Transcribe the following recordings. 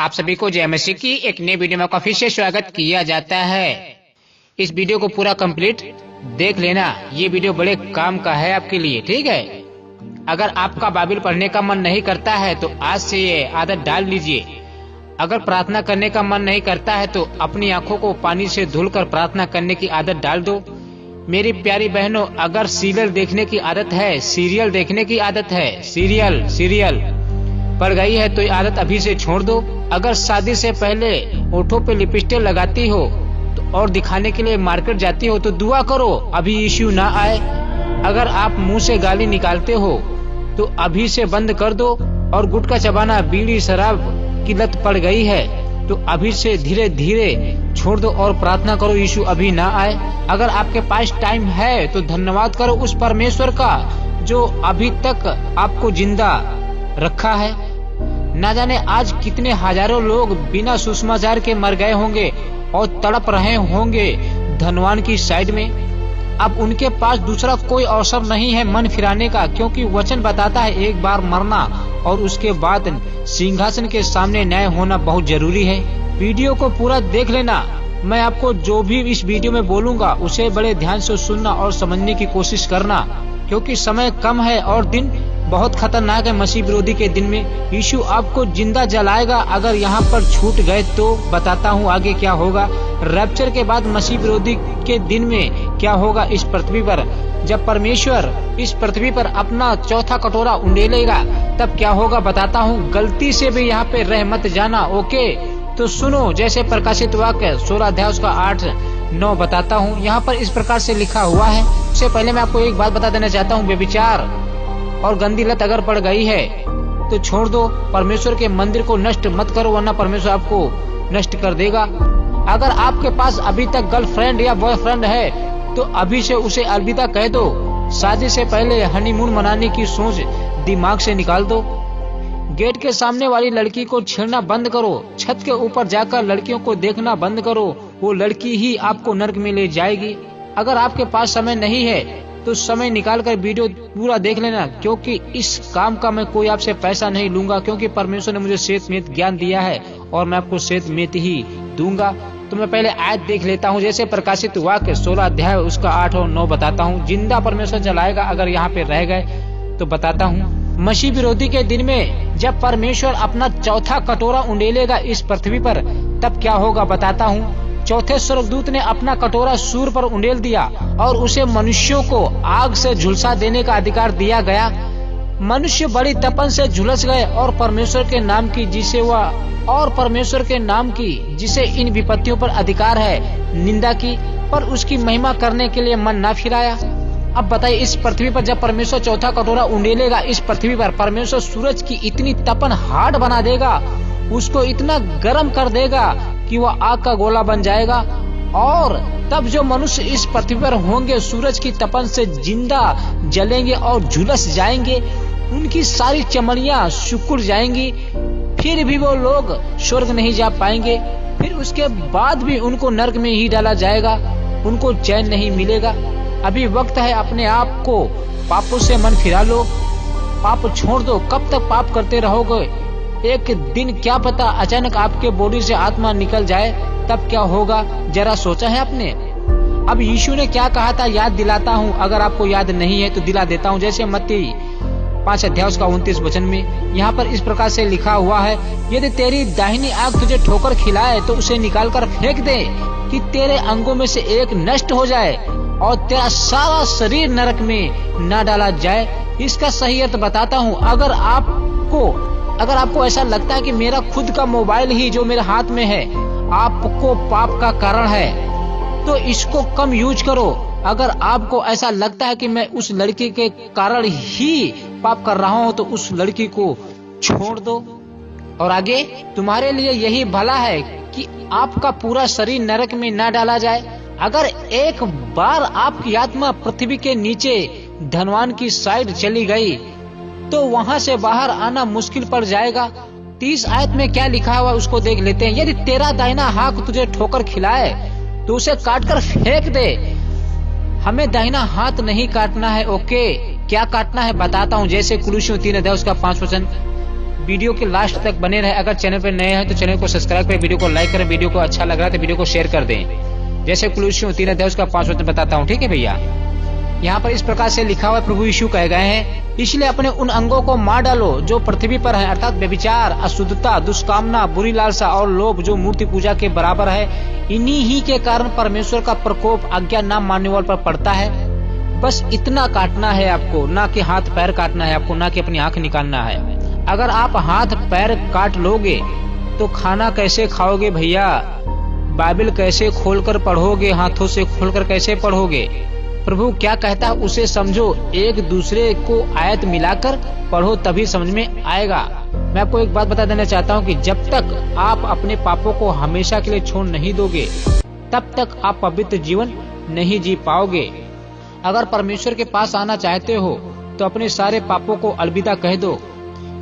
आप सभी को जय मसीह की एक नई वीडियो में काफी से स्वागत किया जाता है। इस वीडियो को पूरा कंप्लीट देख लेना, ये वीडियो बड़े काम का है आपके लिए, ठीक है। अगर आपका बाइबल पढ़ने का मन नहीं करता है तो आज से ये आदत डाल लीजिए। अगर प्रार्थना करने का मन नहीं करता है तो अपनी आंखों को पानी से धुलकर प्रार्थना करने की आदत डाल दो। मेरी प्यारी बहनों, अगर सीरियल देखने की आदत है, सीरियल देखने की आदत है, सीरियल पड़ गई है तो ये आदत अभी से छोड़ दो। अगर शादी से पहले होठों पे लिपस्टिक लगाती हो तो और दिखाने के लिए मार्केट जाती हो तो दुआ करो अभी इश्यू ना आए। अगर आप मुंह से गाली निकालते हो तो अभी से बंद कर दो। और गुटखा चबाना, बीड़ी शराब की लत पड़ गई है तो अभी से धीरे धीरे छोड़ दो और प्रार्थना करो इश्यू अभी ना आए। अगर आपके पास टाइम है तो धन्यवाद करो उस परमेश्वर का जो अभी तक आपको जिंदा रखा है। ना जाने आज कितने हजारों लोग बिना सुषमाचार के मर गए होंगे और तड़प रहे होंगे धनवान की साइड में। अब उनके पास दूसरा कोई अवसर नहीं है मन फिराने का, क्योंकि वचन बताता है एक बार मरना और उसके बाद सिंहासन के सामने न्याय होना बहुत जरूरी है। वीडियो को पूरा देख लेना। मैं आपको जो भी इस वीडियो में बोलूंगा उसे बड़े ध्यान से सुनना और समझने की कोशिश करना, क्योंकि समय कम है और दिन बहुत खतरनाक है। मसीह विरोधी के दिन में यीशु आपको जिंदा जलाएगा। अगर यहाँ पर छूट गए तो बताता हूँ आगे क्या होगा। रैप्चर के बाद मसीह विरोधी के दिन में क्या होगा इस पृथ्वी पर। जब परमेश्वर इस पृथ्वी पर अपना चौथा कटोरा उंडेलेगा तब क्या होगा बताता हूँ। गलती से भी यहाँ पे रह मत जाना, ओके। तो सुनो, जैसे प्रकाशित वाक्य 16 अध्याय उसका 8-9 बताता हूँ। यहाँ पर इस प्रकार से लिखा हुआ है। उससे पहले मैं आपको एक बात बता देना चाहता हूँ। व्यभिचार और गंदी लत अगर पड़ गई है तो छोड़ दो। परमेश्वर के मंदिर को नष्ट मत करो, वरना परमेश्वर आपको नष्ट कर देगा। अगर आपके पास अभी तक गर्लफ्रेंड या बॉयफ्रेंड है तो अभी से उसे अलविदा कह दो। शादी से पहले हनीमून मनाने की सोच दिमाग से निकाल दो। गेट के सामने वाली लड़की को छेड़ना बंद करो। छत के ऊपर जाकर लड़कियों को देखना बंद करो। वो लड़की ही आपको नर्क में ले जाएगी। अगर आपके पास समय नहीं है तो समय निकालकर वीडियो पूरा देख लेना, क्योंकि इस काम का मैं कोई आपसे पैसा नहीं लूंगा, क्योंकि परमेश्वर ने मुझे सेहत में ज्ञान दिया है और मैं आपको सेहत में ही दूंगा। तो मैं पहले आयत देख लेता हूँ। जैसे प्रकाशित वाक्य 16 अध्याय उसका 8 और 9 बताता हूँ। जिंदा परमेश्वर जलाएगा अगर यहाँ पे रह गए तो बताता हूँ। मसीह विरोधी के दिन में जब परमेश्वर अपना चौथा कटोरा उंडेलेगा इस पृथ्वी पर तब क्या होगा बताता हूँ। चौथे स्वर्गदूत ने अपना कटोरा सूर पर उंडेल दिया और उसे मनुष्यों को आग से झुलसा देने का अधिकार दिया गया। मनुष्य बड़ी तपन से झुलस गए और परमेश्वर के नाम की जिसे इन विपत्तियों पर अधिकार है निंदा की, पर उसकी महिमा करने के लिए मन न फिराया। अब बताइए, इस पृथ्वी पर जब परमेश्वर चौथा कटोरा उंडेलेगा इस पृथ्वी पर, परमेश्वर सूरज की इतनी तपन हार्ड बना देगा, उसको इतना गर्म कर देगा कि वह आग का गोला बन जाएगा। और तब जो मनुष्य इस पृथ्वी पर होंगे सूरज की तपन से जिंदा जलेंगे और झुलस जाएंगे। उनकी सारी चमड़ियां सिकुड़ जाएंगी, फिर भी वो लोग स्वर्ग नहीं जा पाएंगे। फिर उसके बाद भी उनको नरक में ही डाला जाएगा, उनको चैन नहीं मिलेगा। अभी वक्त है, अपने आप को पापों से मन फिरा लो, पाप छोड़ दो। कब तक पाप करते रहोगे? एक दिन क्या पता अचानक आपके बॉडी से आत्मा निकल जाए, तब क्या होगा जरा सोचा है आपने? अब यीशु ने क्या कहा था याद दिलाता हूँ। अगर आपको याद नहीं है तो दिला देता हूँ। जैसे मत्ती 5 अध्याय उसका 29 वचन में यहाँ पर इस प्रकार से लिखा हुआ है, यदि तेरी दाहिनी आंख तुझे ठोकर खिलाए तो उसे निकाल कर फेंक दे, कि तेरे अंगों में से एक नष्ट हो जाए और तेरा सारा शरीर नरक में न डाला जाए। इसका सही अर्थ बताता हूँ। अगर आपको ऐसा लगता है कि मेरा खुद का मोबाइल ही जो मेरे हाथ में है आपको पाप का कारण है तो इसको कम यूज करो। अगर आपको ऐसा लगता है कि मैं उस लड़की के कारण ही पाप कर रहा हूँ तो उस लड़की को छोड़ दो। और आगे तुम्हारे लिए यही भला है कि आपका पूरा शरीर नरक में न डाला जाए। अगर एक बार आपकी आत्मा पृथ्वी के नीचे धनवान की साइड चली गई तो वहां से बाहर आना मुश्किल पड़ जाएगा। 30 आयत में क्या लिखा हुआ उसको देख लेते हैं। यदि तेरा दाहिना हाथ तुझे ठोकर खिलाए तो उसे काटकर फेंक दे। हमें दाहिना हाथ नहीं काटना है, ओके। क्या काटना है बताता हूँ। जैसे कुलुसियों 3 अध्याय उसका 5 वचन, वीडियो के लास्ट तक बने रहे। अगर चैनल पर नए हैं तो चैनल को सब्सक्राइब करें, वीडियो को लाइक करें, वीडियो को अच्छा लग रहा है तो वीडियो को शेयर कर दें। जैसे कुलूसियों 3 अध्याय उसका 5 वचन बताता हूँ, ठीक है भैया। यहाँ पर इस प्रकार से लिखा हुआ है, प्रभु यीशु कह गए हैं, इसलिए अपने उन अंगों को मार डालो जो पृथ्वी पर है, अर्थात व्यभिचार, अशुद्धता, दुष्कामना, बुरी लालसा और लोभ जो मूर्ति पूजा के बराबर है। इन्हीं ही के कारण परमेश्वर का प्रकोप आज्ञा ना मानने वालों पर पड़ता है। बस इतना काटना है आपको, ना कि हाथ पैर काटना है आपको, ना कि अपनी आंख निकालना है। अगर आप हाथ पैर काट लोगे तो खाना कैसे खाओगे भैया? बाइबल कैसे खोलकर पढ़ोगे? हाथों से खोलकर कैसे पढ़ोगे? प्रभु क्या कहता है उसे समझो, एक दूसरे को आयत मिलाकर पढ़ो, तभी समझ में आएगा। मैं आपको एक बात बता देना चाहता हूँ कि जब तक आप अपने पापों को हमेशा के लिए छोड़ नहीं दोगे तब तक आप पवित्र जीवन नहीं जी पाओगे। अगर परमेश्वर के पास आना चाहते हो तो अपने सारे पापों को अलविदा कह दो,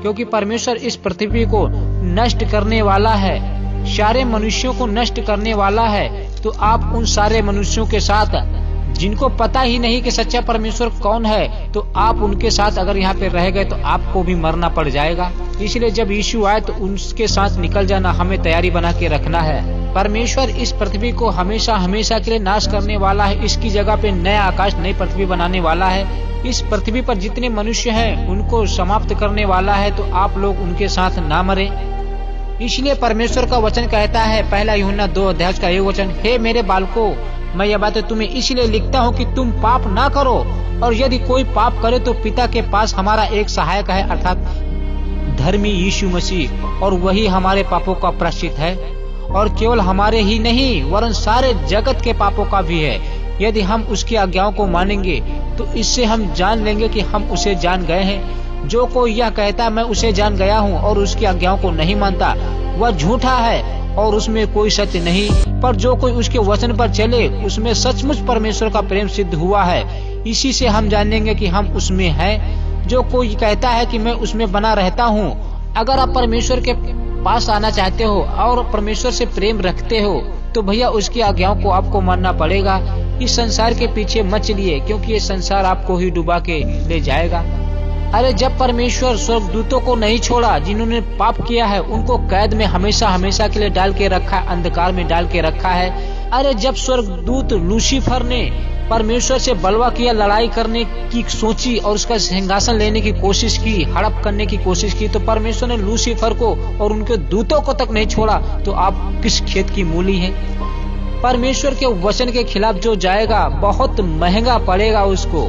क्योंकि परमेश्वर इस पृथ्वी को नष्ट करने वाला है, सारे मनुष्यों को नष्ट करने वाला है। तो आप उन सारे मनुष्यों के साथ जिनको पता ही नहीं कि सच्चा परमेश्वर कौन है, तो आप उनके साथ अगर यहाँ पे रह गए तो आपको भी मरना पड़ जाएगा। इसलिए जब यीशु आए तो उनके साथ निकल जाना, हमें तैयारी बना के रखना है। परमेश्वर इस पृथ्वी को हमेशा हमेशा के लिए नाश करने वाला है, इसकी जगह पे नया आकाश नई पृथ्वी बनाने वाला है। इस पृथ्वी पर जितने मनुष्य हैं उनको समाप्त करने वाला है, तो आप लोग उनके साथ ना मरे। इसलिए परमेश्वर का वचन कहता है, 1 यूहन्ना 2 अध्याय का 1 वचन, हे मेरे बालकों, मैं यह बातें तुम्हें इसलिए लिखता हूँ कि तुम पाप ना करो, और यदि कोई पाप करे तो पिता के पास हमारा एक सहायक है, अर्थात धर्मी यीशु मसीह, और वही हमारे पापों का प्रायश्चित है, और केवल हमारे ही नहीं वरन सारे जगत के पापों का भी है। यदि हम उसकी आज्ञाओं को मानेंगे तो इससे हम जान लेंगे कि हम उसे जान गए हैं। जो कोई यह कहता मैं उसे जान गया हूँ और उसकी आज्ञाओं को नहीं मानता, वह झूठा है और उसमें कोई सत्य नहीं। पर जो कोई उसके वचन पर चले उसमें सचमुच परमेश्वर का प्रेम सिद्ध हुआ है। इसी से हम जानेंगे कि हम उसमें हैं। जो कोई कहता है कि मैं उसमें बना रहता हूँ, अगर आप परमेश्वर के पास आना चाहते हो और परमेश्वर से प्रेम रखते हो तो भैया उसकी आज्ञाओं को आपको मानना पड़ेगा। इस संसार के पीछे मत चलिए, क्योंकि ये संसार आपको ही डुबा के ले जाएगा। अरे जब परमेश्वर स्वर्गदूतों को नहीं छोड़ा, जिन्होंने पाप किया है उनको कैद में हमेशा हमेशा के लिए डाल के रखा है, अंधकार में डाल के रखा है। अरे जब स्वर्गदूत लूसीफर ने परमेश्वर से बलवा किया, लड़ाई करने की सोची और उसका सिंहासन लेने की कोशिश की, हड़प करने की कोशिश की, तो परमेश्वर ने लूसीफर को और उनके दूतों को तक नहीं छोड़ा। तो आप किस खेत की मूली है? परमेश्वर के वचन के खिलाफ जो जाएगा बहुत महंगा पड़ेगा उसको।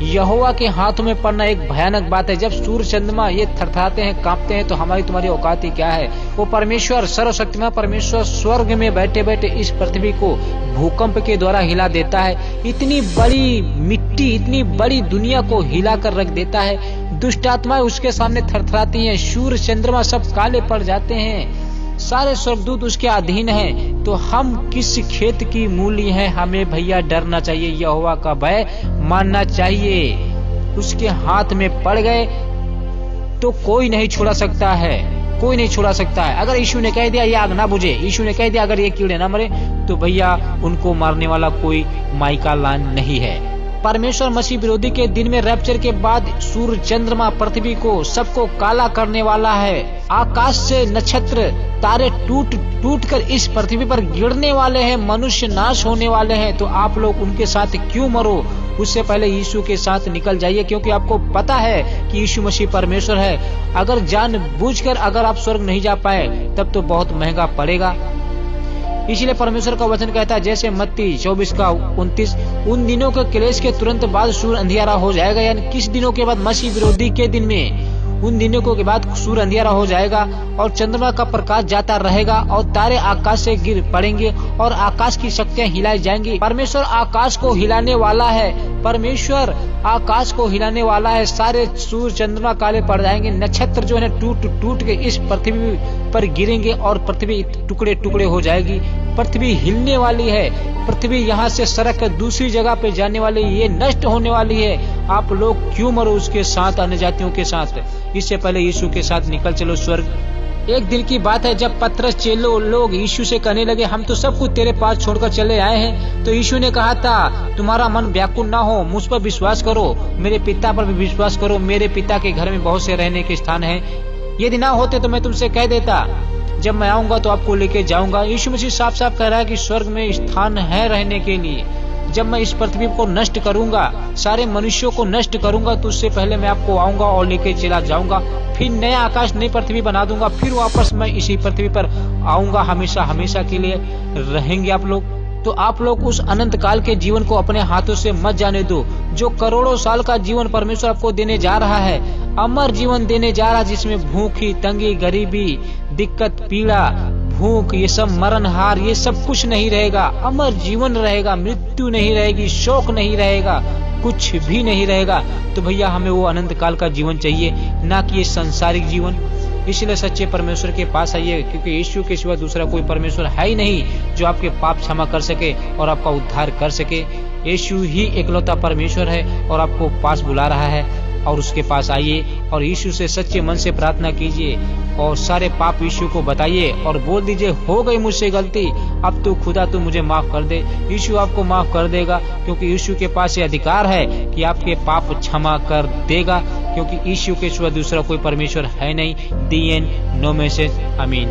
यहोवा के हाथों में पड़ना एक भयानक बात है। जब सूर्य चंद्रमा ये थरथराते हैं, कांपते हैं, तो हमारी तुम्हारी औकात ही क्या है? वो परमेश्वर, सर्वशक्तिमान परमेश्वर स्वर्ग में बैठे बैठे इस पृथ्वी को भूकंप के द्वारा हिला देता है। इतनी बड़ी मिट्टी, इतनी बड़ी दुनिया को हिला कर रख देता है। दुष्ट आत्माएं उसके सामने थरथराती हैं, सूर्य चंद्रमा सब काले पड़ जाते हैं, सारे स्वर्गदूत उसके अधीन हैं। तो हम किस खेत की मूली हैं? हमें भैया डरना चाहिए, यहोवा का भय मानना चाहिए। उसके हाथ में पड़ गए तो कोई नहीं छुड़ा सकता है, कोई नहीं छुड़ा सकता है। अगर यीशु ने कह दिया ये आग ना बुझे, यीशु ने कह दिया अगर ये कीड़े ना मरे, तो भैया उनको मारने वाला कोई माइका लान नहीं है। परमेश्वर मसीह विरोधी के दिन में रैप्चर के बाद सूर्य चंद्रमा पृथ्वी को सबको काला करने वाला है। आकाश से नक्षत्र तारे टूट टूट कर इस पृथ्वी पर गिरने वाले हैं, मनुष्य नाश होने वाले हैं। तो आप लोग उनके साथ क्यों मरो? उससे पहले यीशु के साथ निकल जाइए, क्योंकि आपको पता है कि यीशु मसीह परमेश्वर है। अगर जानबूझकर अगर आप स्वर्ग नहीं जा पाए तब तो बहुत महंगा पड़ेगा। इसलिए परमेश्वर का वचन कहता है, जैसे मत्ती 24:29, उन दिनों के क्लेश के तुरंत बाद सूर्य अंधियारा हो जाएगा। यानी किस दिनों के बाद? मसीह विरोधी के दिन में। उन दिनों के बाद सूर्य अंधियारा हो जाएगा और चंद्रमा का प्रकाश जाता रहेगा और तारे आकाश से गिर पड़ेंगे और आकाश की शक्तियां हिलाई जाएंगी। परमेश्वर आकाश को हिलाने वाला है, परमेश्वर आकाश को हिलाने वाला है। सारे सूर्य चंद्रमा काले पड़ जाएंगे, नक्षत्र जो है टूट टूट के इस पृथ्वी पर गिरेंगे और पृथ्वी टुकड़े टुकड़े हो जाएगी। पृथ्वी हिलने वाली है, पृथ्वी यहाँ से सड़क कर दूसरी जगह पे जाने वाली, ये नष्ट होने वाली है। आप लोग क्यों मरो उसके साथ, अन्य जातियों के साथ? इससे पहले यीशु के साथ निकल चलो स्वर्ग। एक दिन की बात है जब पतरस चेलों लोग यीशु से कहने लगे, हम तो सब कुछ तेरे पास छोड़कर चले आए हैं। तो यीशु ने कहा था, तुम्हारा मन व्याकुल ना हो, मुझ पर विश्वास करो, मेरे पिता पर भी विश्वास करो। मेरे पिता के घर में बहुत से रहने के स्थान हैं। यदि ना होते तो मैं तुमसे कह देता, जब मैं आऊंगा तो आपको लेके जाऊंगा। यीशु मसीह साफ साफ कह रहा है कि स्वर्ग में स्थान है रहने के लिए। जब मैं इस पृथ्वी को नष्ट करूंगा, सारे मनुष्यों को नष्ट करूंगा, तो उससे पहले मैं आपको आऊंगा और लेके चला जाऊंगा। फिर नया आकाश नई पृथ्वी बना दूंगा, फिर वापस मैं इसी पृथ्वी पर आऊंगा। हमेशा हमेशा के लिए रहेंगे आप लोग। तो आप लोग उस अनंत काल के जीवन को अपने हाथों से मत जाने दो। जो करोड़ों साल का जीवन परमेश्वर आपको देने जा रहा है, अमर जीवन देने जा रहा है, जिसमें भूखी, तंगी, गरीबी, दिक्कत, पीड़ा, भूख, ये सब मरणहार, ये सब कुछ नहीं रहेगा। अमर जीवन रहेगा, मृत्यु नहीं रहेगी, शोक नहीं रहेगा, कुछ भी नहीं रहेगा। तो भैया हमें वो अनंत काल का जीवन चाहिए, ना कि ये सांसारिक जीवन। इसलिए सच्चे परमेश्वर के पास आइए, क्योंकि यीशु के सिवा दूसरा कोई परमेश्वर है ही नहीं जो आपके पाप क्षमा कर सके और आपका उद्धार कर सके। यीशु ही एकलौता परमेश्वर है और आपको पास बुला रहा है, और उसके पास आइए और यीशु से सच्चे मन से प्रार्थना कीजिए और सारे पाप यीशु को बताइए और बोल दीजिए, हो गई मुझसे गलती, अब तू खुदा तू मुझे माफ कर दे। यीशु आपको माफ कर देगा, क्योंकि यीशु के पास ये अधिकार है कि आपके पाप क्षमा कर देगा, क्योंकि यीशु के सिवा दूसरा कोई परमेश्वर है नहीं। दी एंड, नो मैसेज। आमीन।